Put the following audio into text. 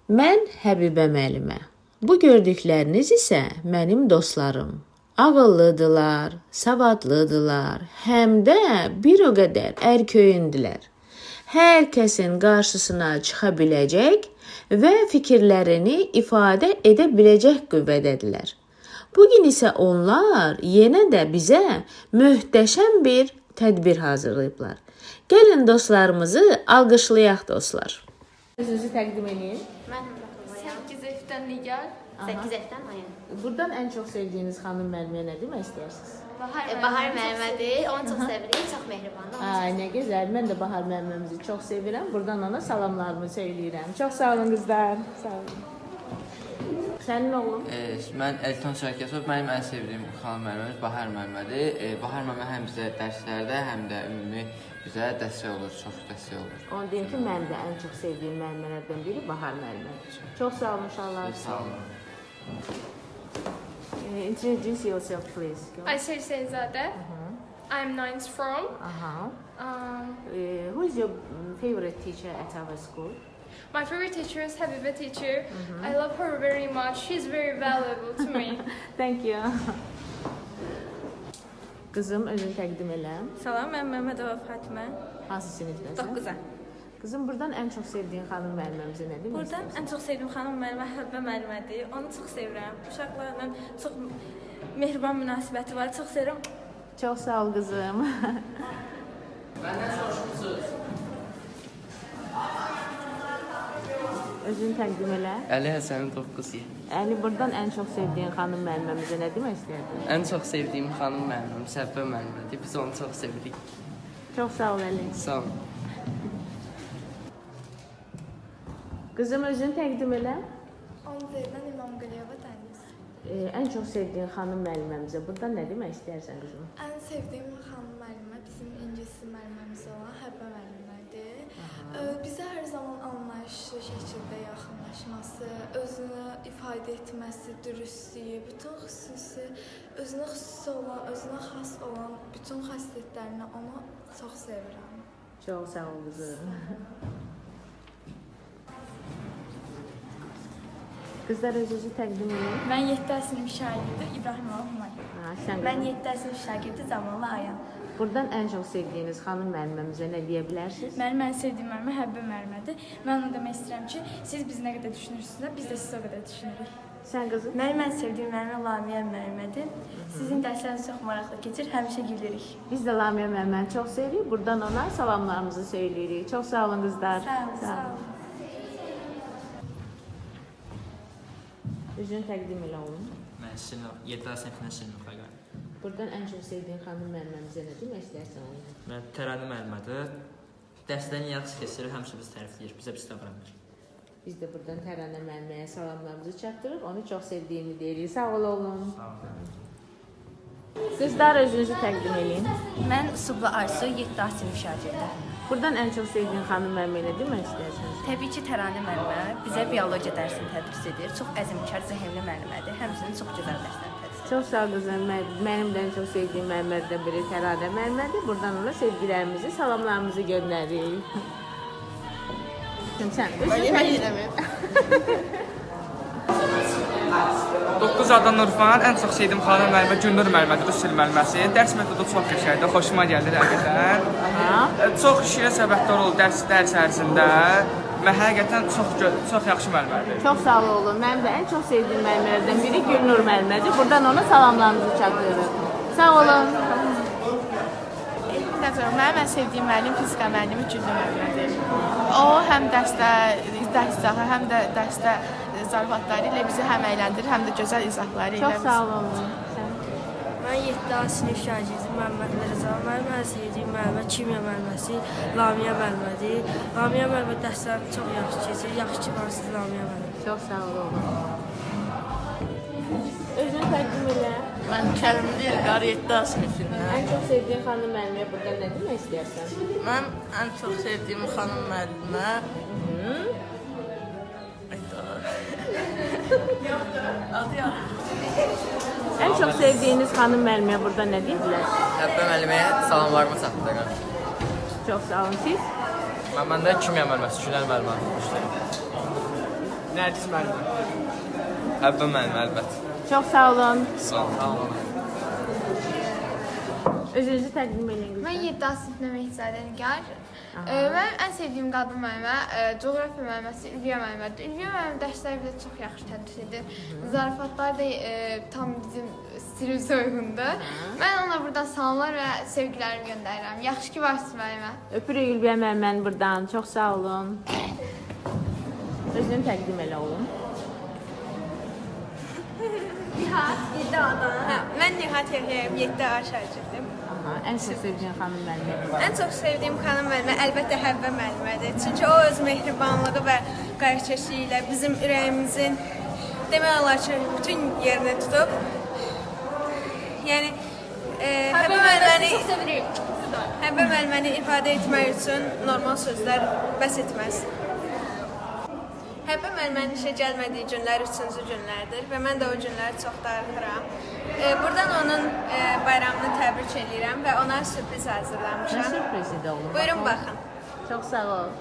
Mən Həbibə müəllimə. Bu gördükləriniz isə mənim dostlarım. Ağıllıdılar, savadlıdılar, həm də bir o qədər ərköyündülər. Hər kəsin qarşısına çıxa biləcək və fikirlərini ifadə edə biləcək qüvvədədirlər. Bugün isə onlar yenə də bizə möhtəşəm bir tədbir hazırlayıblar. Gəlin dostlarımızı alqışlayaq dostlar. Özünüzü təqdim edin. Mən 8 F-dən Nigar. 8 F-dən Ayan. Buradan ən çox sevdiyiniz xanım müəlliməyə nə demək istəyirsiniz? Bahar müəllimədir. Onu çox sevirik. Çox mehribandır. Ay, nə gözəl. Mən də Bahar müəlliməmizi çox sevirəm. Buradan ona salamlarımı söyləyirəm. Çox sağ olun qızlar. Sağ olun. Sənin oğlum? Mən Elton Şərkəsiov. Mənim ən sevdiyim xanım müəlliməmiz Bahar müəllimədir. Bahar müəllimə həm bizə dərslərdə, həm də ümumi bizə dəstək olur, çox dəstək olur. Onu deyim ki, mən də ən çox sevdiyim müəllimələrdən biri Bahar müəllimədir. Çox sağ olun uşaqlar. Sağ olun. Introduce yourself please. Aysel Seyzade. I'm 9th from. Who is your favorite teacher at our school? My favorite teacher is Habiba teacher. I love her very much. She's very valuable to me. Thank you. Qızım, özünü təqdim elə. Salam, mən Məmmədova Fatimə. Hansı sinifdəsən? 9-a. Qızım, buradan ən çox sevdiyin xanım müəlliməmizə nə demək Buradan istəyirsən? ən çox sevdiyim xanım müəllimə Həbbə müəllimədir. Onu çox sevirəm. Uşaqlarla çox mehriban münasibəti var. Çox sevirəm. Çox sağ ol qızım. Məndən soruşmusunuz. Özünü təqdim elə. Əli Həsənin 9-u. Yəni buradan ən çox sevdiyin xanım müəlliməmizə nə demək istəyirdin? Ən çox sevdiyim xanım müəlliməm Səbbə müəllimədir. Biz onu çox sevirik. Çox sağ ol Əli. Sağ olun. Qızım, özünü təqdim elə. 10-dan İmam Qəliyeva Dəniz. Ən çox sevdiyin xanım müəlliməmizə buradan nə demək istəyirsən qızım? Ən sevdiyim xanım müəllimə bizim ingilis müəlliməmiz olan Həbbə müəllimədir. Bizə hər zaman anlayışlı şəkildə yaxınlaşması, özünü ifadə etməsi, dürüstlüyü, bütün özünə xüsusi olan, özünə xas olan bütün xassətlərini onu çox sevirəm. Çox sağ ol qızım. Qızlar, özünüzü təqdim edin. Mən 7 sinif şagirdi İbrahimova Humay. Sən Mən qızım. 7 sinif şagirdi Zamanlı Ayan. Buradan ən çox sevdiyiniz xanım müəlliməmizə nə deyə bilərsiniz? Mənim ən sevdiyim müəllimə Həbbə müəllimədir. Mən onu demək istəyirəm ki, siz biz nə qədər düşünürsünüzsə, biz də siz o qədər düşünürük. Sən qızım? Mənim ən sevdiyim müəllimə Lamiyə müəllimədir. Sizin dərsləriniz çox maraqlı keçir, həmişə gülürük. Biz də Lamiyə müəlliməni çox sevirik. Buradan ona salamlarımızı söyləyirik. Çox sağ olun qızlar. Sağ olun, sağ olun. Özünü təqdim elə oğlum. Mən 7 sinifdən sinifə gəldim. Buradan ən çox sevdiyin xanım müəlliməmizə nə demək istəyirsən oğlum? Mən Tərəni müəllimədir. Dərsdən yaxşı keçir, həmişə biz tərifləyir, bizə pis davranır. Biz də buradan Tərənə müəlliməyə salamlarımızı çatdırıb onu çox sevdiyimi deyirik. Sağ ol oğlum. Sağ olun. Qızlar, özünüzü təqdim edin. Mən Subla Arzu 7 sinif şagirdi. Buradan ən çox sevdiyin xanım müəlliməyə nə demək istəyirsiniz? Təbii ki, Tərani müəllimə bizə biologiya dərsini tədris edir. Çox əzmkar, zəhmli müəllimədir. Həmçinin çox gözəl dərslər tədris edir. Çox sağ ol qızım. Mənim də ən çox sevdiyim müəllimlərdən biri Tərənə müəllimədir. Buradan ona sevgilərimizi, salamlarımızı göndəririk. Sən özün təqdim et. 9 addan Nurfan, ən çox sevdiyim xanım müəllimə Gündür müəllimədir, rus dil müəlliməsi. Dərs metodu çox qəşəngdir, xoşuma gəlir həqiqətən. Çox işə səbəbdar oldu dərs ərzində və həqiqətən çox yaxşı müəllimədir. Çox sağ ol oğlum. Mənim də ən çox sevdiyim müəllimlərdən biri Gülnur müəllimədir. Buradan ona salamlarımızı çatdırırıq. Sağ olun. Mənim ən sevdiyim müəllim fizika müəllimi Güldür müəllimədir. O həm dərsdə izahı, həm də dərsdə zarafatları ilə bizi həm əyləndirir, həm də gözəl izahları ilə. Çox sağ olun. Mən 7 sinif şagirdim Məmməd Rəza. Mənim ən sevdiyim müəllimə kimya müəlliməsi Lamiyə müəllimədir. Lamiyə müəllimə dərsləri çox yaxşı keçir, yaxşı kibarsız Lamiyə müəllimə. Çox sağ olun. Özünü təqdim elə. Mən Kərimli Elqar 7 sinifindən. Ən çox sevdiyin xanım müəlliməyə burada nə demək istəyirsən? Mən ən çox sevdiyim xanım müəllimə Ən çox sevdiyiniz xanım müəlliməyə burada nə deyə bilərsiniz? Həbbə müəlliməyə salamlarımı çatdırıram. Çox sağ olun siz. Mən də kimya müəlliməsi, Günel müəllimə. Nərgiz müəllimə. Həbbə müəllimə, əlbəttə. Çox sağ olun. Sağ olun. Özünüzü təqdim edin. Mən 7 sinif Mehdizadə Nigar. Mənim ən sevdiyim qadın müəllimə coğrafiya müəlliməsi Ülviyə müəllimədir. Ülviyə müəllim dərsləri bizə çox yaxşı tədris edir. Zarafatlar da tam bizim stilimizə uyğundur. Mən ona buradan salamlar və sevgilərimi göndərirəm. Yaxşı ki varsınız müəllimə. Öpürük Ülviyə müəlliməni buradan. Çox sağ olun. Özünü təqdim elə olun. Nihat, 7 adam. Mən Nihat Yəhyayev, 7 A şagirdiyim. Ən çox sevdiyim xanım müəllimə. Ən çox sevdiyim xanım müəllimə əlbəttə Həbbə müəllimədir. Çünki o öz mehribanlığı və qayğıkeşliyi ilə bizim ürəyimizin demək olar ki, bütün yerini tutub. Yəni Həbbə müəlliməni ifadə etmək üçün normal sözlər bəs etməz. Həbbə müəllimənin işə gəlmədiyi günlər 3-cü günlərdir və mən də o günləri çox darıxıram. Buradan onun bayramını təbrik edirəm və ona sürpriz hazırlamışam. Nə sürprizi də olur? Buyurun baxın. Çox sağ ol.